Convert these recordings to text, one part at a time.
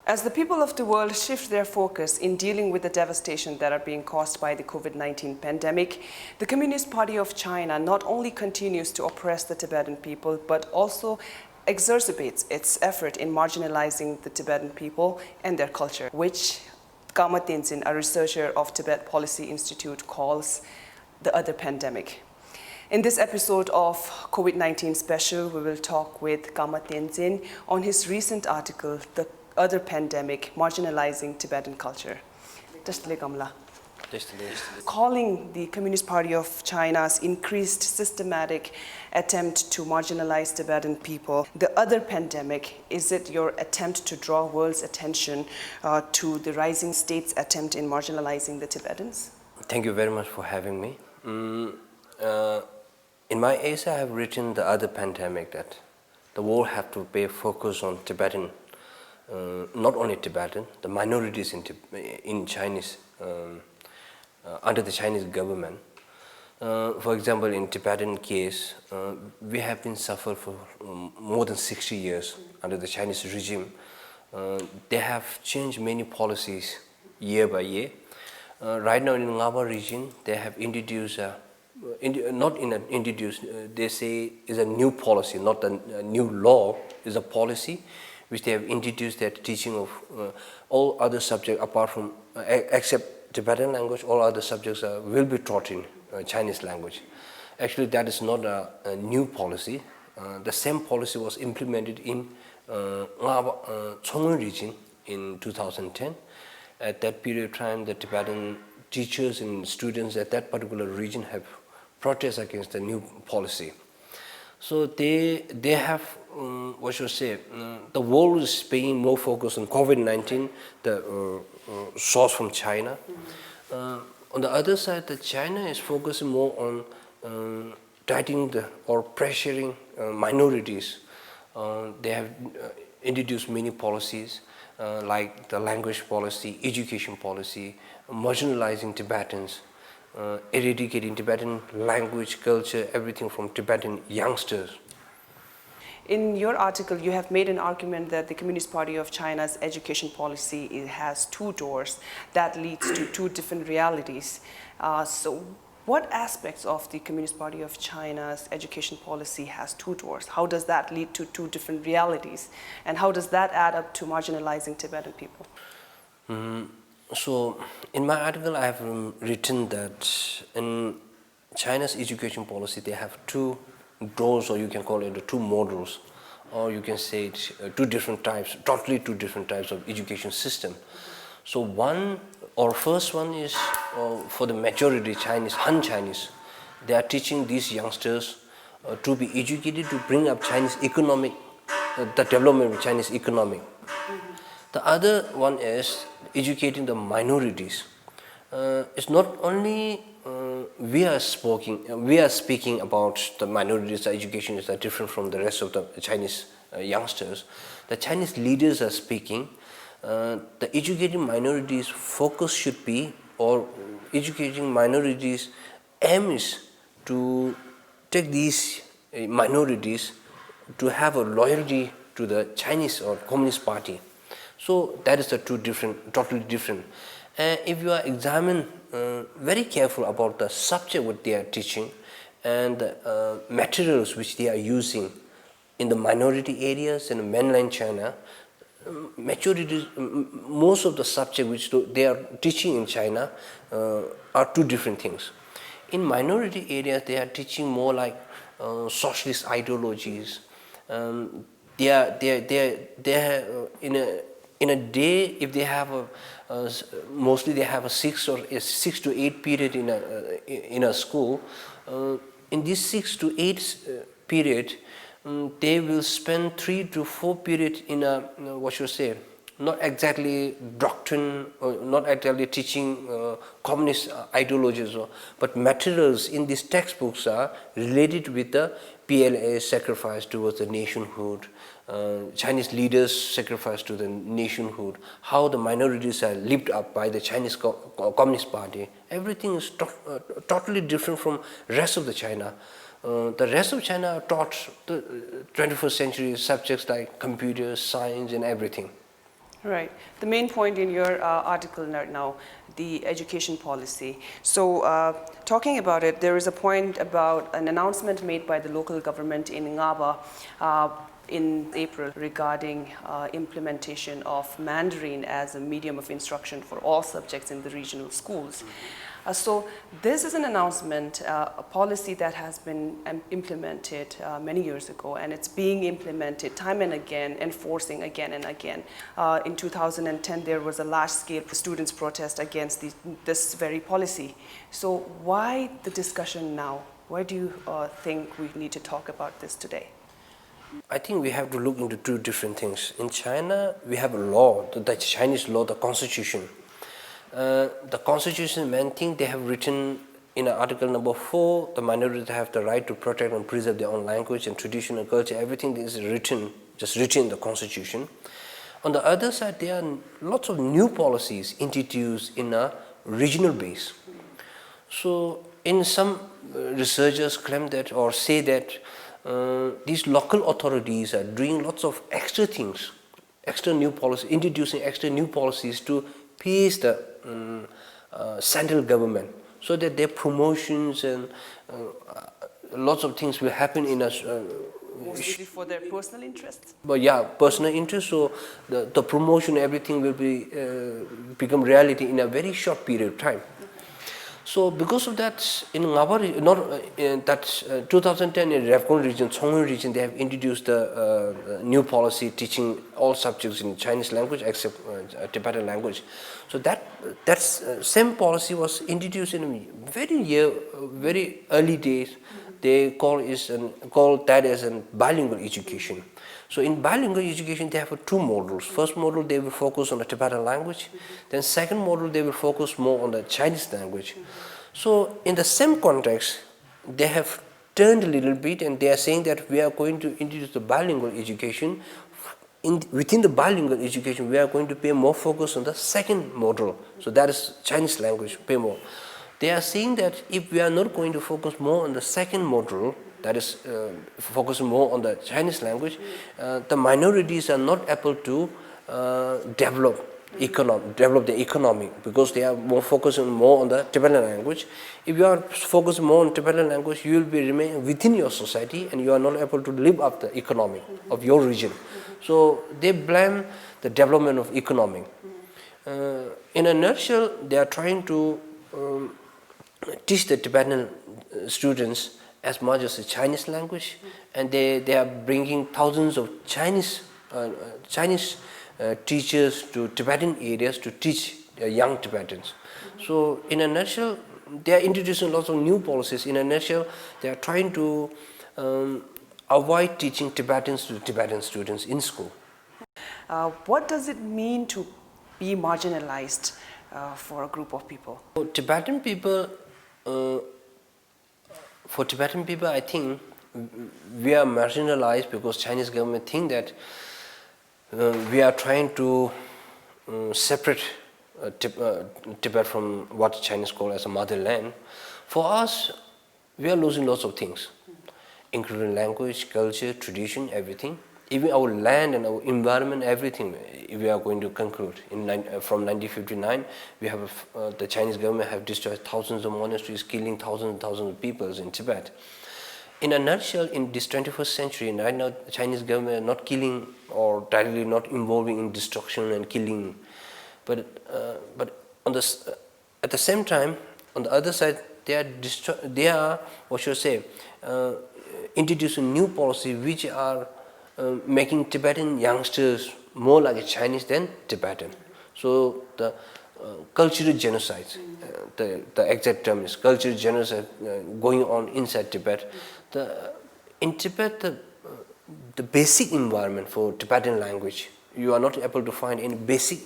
As the people of the world shift their focus in dealing with the devastation that are being caused by the COVID-19 pandemic, the Communist Party of China not only continues to oppress the Tibetan people, but also exacerbates its effort in marginalizing the Tibetan people and their culture, which Karma Tenzin, a researcher of Tibet Policy Institute, calls the other pandemic. In this episode of COVID-19 special, we will talk with Karma Tenzin on his recent article, The Other Pandemic, Marginalizing Tibetan Culture. Calling the Communist Party of China's increased systematic attempt to marginalize Tibetan people the other pandemic, is it your attempt to draw world's attention to the rising state's attempt in marginalizing the Tibetans? Thank you very much for having me. In my essay, I have written the other pandemic, that the world have to pay focus on Tibetan, not only Tibetan, the minorities in Chinese, under the Chinese government. For example, in Tibetan case, we have been suffered for more than 60 years under the Chinese regime. They have changed many policies year by year. Right now in Ngaba region, they have introduced they say is a new policy, not a new law, is a policy which they have introduced, that teaching of all other subjects apart from, except Tibetan language, all other subjects will be taught in Chinese language. Actually, that is not a new policy. The same policy was implemented in Ngaba region in 2010. At that period of time, the Tibetan teachers and students at that particular region have protest against the new policy. So they have, what should I say, the world is paying more focus on COVID-19, the source from China. On the other side, China is focusing more on tightening or pressuring minorities. They have introduced many policies like the language policy, education policy, marginalizing Tibetans, eradicating Tibetan language, culture, everything from Tibetan youngsters. In your article, you have made an argument that the Communist Party of China's education policy has two doors that leads to two different realities. So what aspects of the Communist Party of China's education policy has two doors? How does that lead to two different realities? And how does that add up to marginalizing Tibetan people? So, in my article, I have written that in China's education policy, they have two doors, or you can call it two models, or you can say it, two different types, totally two different types of education system. So first one is for the majority Chinese, Han Chinese. They are teaching these youngsters to be educated to bring up Chinese economic, the development of Chinese economic. The other one is educating the minorities. It's not only we are speaking about the minorities. The education is different from the rest of the Chinese youngsters. The Chinese leaders are speaking. The educating minorities' focus should be, or educating minorities' aim is to take these minorities to have a loyalty to the Chinese or Communist Party. So that is the two different, totally different. If you are examine very careful about the subject what they are teaching and the materials which they are using in the minority areas in mainland China, most of the subject which they are teaching in China are two different things. In minority areas, they are teaching more like socialist ideologies. They are in a day, if they have mostly they have a 6 to 8 period in a school. In this 6 to 8 period, they will spend 3 to 4 period in a, what should I say, not exactly doctrine, or not exactly teaching communist ideologies, but materials in these textbooks are related with the PLA sacrifice towards the nationhood, Chinese leaders sacrifice to the nationhood, how the minorities are lived up by the Chinese Communist Party. Everything is totally different from rest of the China. The rest of China are taught the 21st century subjects like computers, science and everything. Right. The main point in your article now, the education policy. So talking about it, there is a point about an announcement made by the local government in Ngaba in April regarding implementation of Mandarin as a medium of instruction for all subjects in the regional schools. So this is an announcement, a policy that has been implemented many years ago, and it's being implemented time and again, enforcing again and again. In 2010, there was a large-scale students' protest against this very policy. So why the discussion now? Why do you think we need to talk about this today? I think we have to look into two different things. In China, we have a law, the Chinese law, the constitution. The constitution, main thing they have written in article number 4, the minorities have the right to protect and preserve their own language and tradition and culture. Everything is written, just written in the constitution. On the other side, there are lots of new policies introduced in a regional base. So in some researchers claim that or say that these local authorities are doing lots of extra things, extra new policies, introducing extra new policies to appease the central government, so that their promotions and lots of things will happen in a Mostly for their personal interests? but yeah, personal interest. So the promotion, everything will be become reality in a very short period of time. So because of that, in Ngaba, not in that 2010 in Revkon region, Chongun region, they have introduced the new policy teaching all subjects in Chinese language except Tibetan language. So that same policy was introduced in very early days. They call that as a bilingual education. So in bilingual education, they have two models. First model, they will focus on the Tibetan language. Then second model, they will focus more on the Chinese language. So in the same context, they have turned a little bit, and they are saying that we are going to introduce the bilingual education. Within the bilingual education, we are going to pay more focus on the second model. So that is Chinese language, pay more. They are saying that if we are not going to focus more on the second model, that is focus more on the Chinese language, the minorities are not able to develop the economy, because they are more focusing more on the Tibetan language. If you are focusing more on Tibetan language, you will be remain within your society, and you are not able to live up the economy of your region. So they blame the development of economy. In a nutshell, they are trying to teach the Tibetan students as much as the Chinese language, and they are bringing thousands of Chinese teachers to Tibetan areas to teach young Tibetans. So in a nutshell, they are introducing lots of new policies. In a nutshell, they are trying to avoid teaching Tibetans to Tibetan students in school. What does it mean to be marginalized for a group of people? For Tibetan people, I think we are marginalized because Chinese government think that we are trying to separate Tibet from what Chinese call as a motherland. For us, we are losing lots of things, including language, culture, tradition, everything. Even our land and our environment, everything we are going to conclude. From 1959, we have the Chinese government have destroyed thousands of monasteries, killing thousands and thousands of people in Tibet. In a nutshell, in this 21st century, right now, the Chinese government are not killing or directly not involving in destruction and killing, but at the same time, on the other side, they are what should I say, introducing new policy which are making Tibetan youngsters more like a Chinese than Tibetan. So the cultural genocide, the exact term is cultural genocide going on inside Tibet. In Tibet, the basic environment for Tibetan language, you are not able to find any basic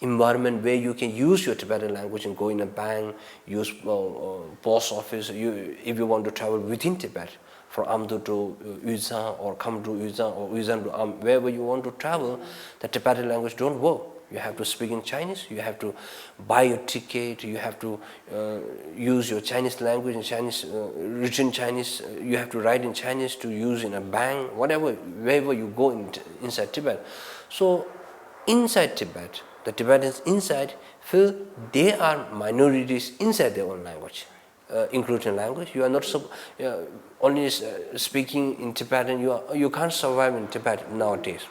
environment where you can use your Tibetan language and go in a bank, use post office. If you want to travel within Tibet, from Amdo to Yuzhan or Kham to Yuzhan or Yuzhan to wherever you want to travel, the Tibetan language don't work. You have to speak in Chinese, you have to buy your ticket, you have to use your Chinese language and Chinese, written Chinese, you have to write in Chinese to use in a bank, wherever you go inside Tibet. So inside Tibet, the Tibetans inside feel they are minorities inside their own language, including language. You are not only speaking in Tibetan. You can't survive in Tibet nowadays.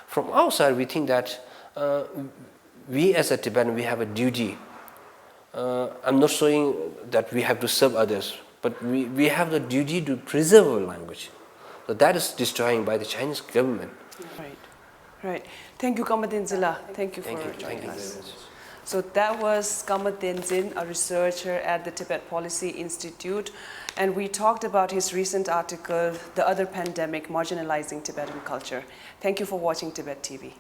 From outside, we think that we as a Tibetan, we have a duty. I'm not saying that we have to serve others, but we have the duty to preserve our language. So that is destroying by the Chinese government. Right, right. Thank you, Karma Tenzin. Thank you for joining us. Very much. So that was Karma Tenzin, a researcher at the Tibet Policy Institute, and we talked about his recent article, The Other Pandemic, Marginalizing Tibetan Culture. Thank you for watching Tibet TV.